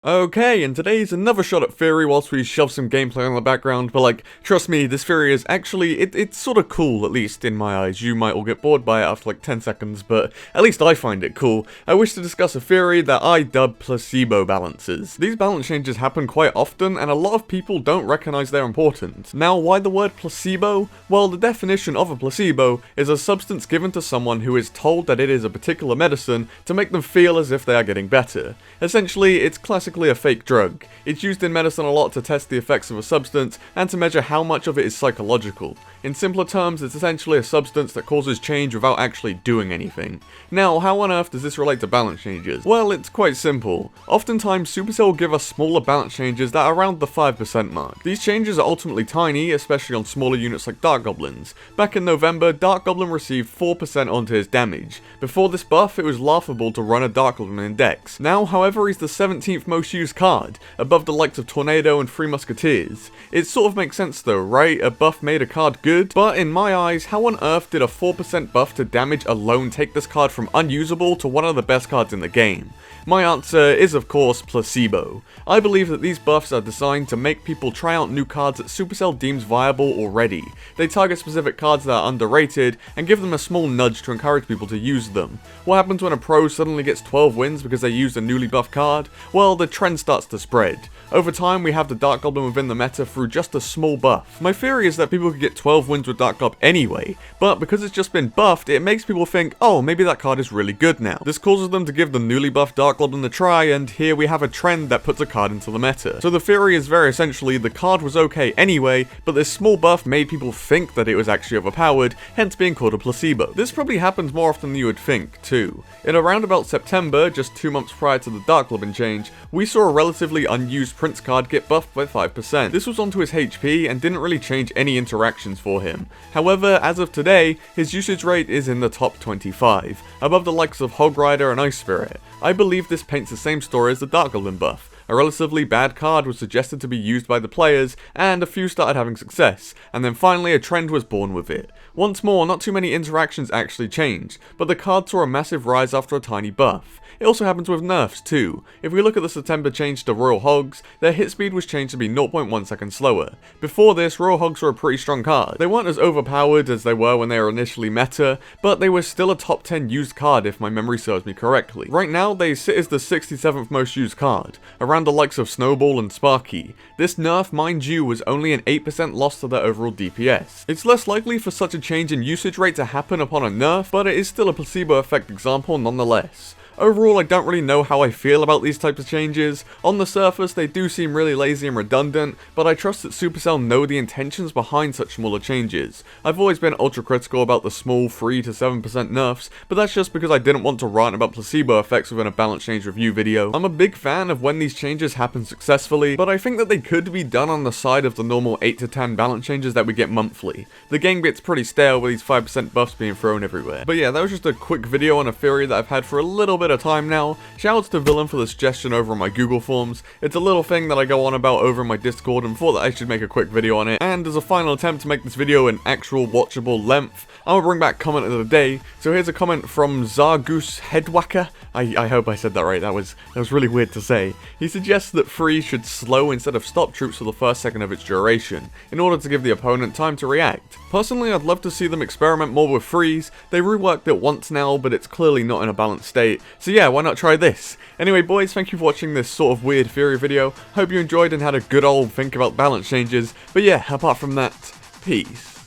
Okay, and today's another shot at theory whilst we shove some gameplay on the background, but trust me, this theory is actually, it's sort of cool, at least in my eyes. You might all get bored by it after like 10 seconds, but at least I find it cool. I wish to discuss a theory that I dub placebo balances. These balance changes happen quite often, and a lot of people don't recognize their importance. Now, why the word placebo? Well, the definition of a placebo is a substance given to someone who is told that it is a particular medicine to make them feel as if they are getting better. Essentially, it's classically a fake drug. It's used in medicine a lot to test the effects of a substance and to measure how much of it is psychological. In simpler terms, it's essentially a substance that causes change without actually doing anything. Now, how on earth does this relate to balance changes? Well, it's quite simple. Oftentimes, Supercell will give us smaller balance changes that are around the 5% mark. These changes are ultimately tiny, especially on smaller units like Dark Goblins. Back in November, Dark Goblin received 4% onto his damage. Before this buff, it was laughable to run a Dark Goblin in Dex. Now, however, he's the 17th most used card, above the likes of Tornado and Three Musketeers. It sort of makes sense though, right? A buff made a card good, but in my eyes, how on earth did a 4% buff to damage alone take this card from unusable to one of the best cards in the game? My answer is of course placebo. I believe that these buffs are designed to make people try out new cards that Supercell deems viable already. They target specific cards that are underrated and give them a small nudge to encourage people to use them. What happens when a pro suddenly gets 12 wins because they used a newly buffed card? Well, the trend starts to spread. Over time, we have the Dark Goblin within the meta through just a small buff. My theory is that people could get 12 wins with Dark Goblin anyway, but because it's just been buffed, it makes people think, oh, maybe that card is really good now. This causes them to give the newly buffed Dark Goblin a try, and here we have a trend that puts a card into the meta. So the theory is very essentially, the card was okay anyway, but this small buff made people think that it was actually overpowered, hence being called a placebo. This probably happens more often than you would think, too. In around about September, just 2 months prior to the Dark Goblin change, we saw a relatively unused Prince card get buffed by 5%. This was onto his HP and didn't really change any interactions for him. However, as of today, his usage rate is in the top 25, above the likes of Hog Rider and Ice Spirit. I believe this paints the same story as the Dark Goblin buff. A relatively bad card was suggested to be used by the players, and a few started having success, and then finally a trend was born with it. Once more, not too many interactions actually changed, but the card saw a massive rise after a tiny buff. It also happens with nerfs too. If we look at the September change to Royal Hogs, their hit speed was changed to be 0.1 seconds slower. Before this, Royal Hogs were a pretty strong card. They weren't as overpowered as they were when they were initially meta, but they were still a top 10 used card if my memory serves me correctly. Right now, they sit as the 67th most used card, around the likes of Snowball and Sparky. This nerf, mind you, was only an 8% loss to their overall DPS. It's less likely for such a change in usage rate to happen upon a nerf, but it is still a placebo effect example nonetheless. Overall, I don't really know how I feel about these types of changes. On the surface, they do seem really lazy and redundant, but I trust that Supercell know the intentions behind such smaller changes. I've always been ultra critical about the small 3 to 7% nerfs, but that's just because I didn't want to rant about placebo effects within a balance change review video. I'm a big fan of when these changes happen successfully, but I think that they could be done on the side of the normal 8 to 10 balance changes that we get monthly. The game gets pretty stale with these 5% buffs being thrown everywhere. But yeah, that was just a quick video on a theory that I've had for a little bit of time now. Shoutouts to Villain for the suggestion over on my Google Forms. It's a little thing that I go on about over in my Discord and thought that I should make a quick video on it. And as a final attempt to make this video an actual watchable length, I'm gonna bring back comment of the day. So here's a comment from Zargoose Headwacker. I hope I said that right. That was really weird to say. He suggests that Freeze should slow instead of stop troops for the first second of its duration, in order to give the opponent time to react. Personally, I'd love to see them experiment more with Freeze. They reworked it once now, but it's clearly not in a balanced state. So yeah, why not try this? Anyway boys, thank you for watching this sort of weird theory video. Hope you enjoyed and had a good old think about balance changes. But yeah, apart from that, peace.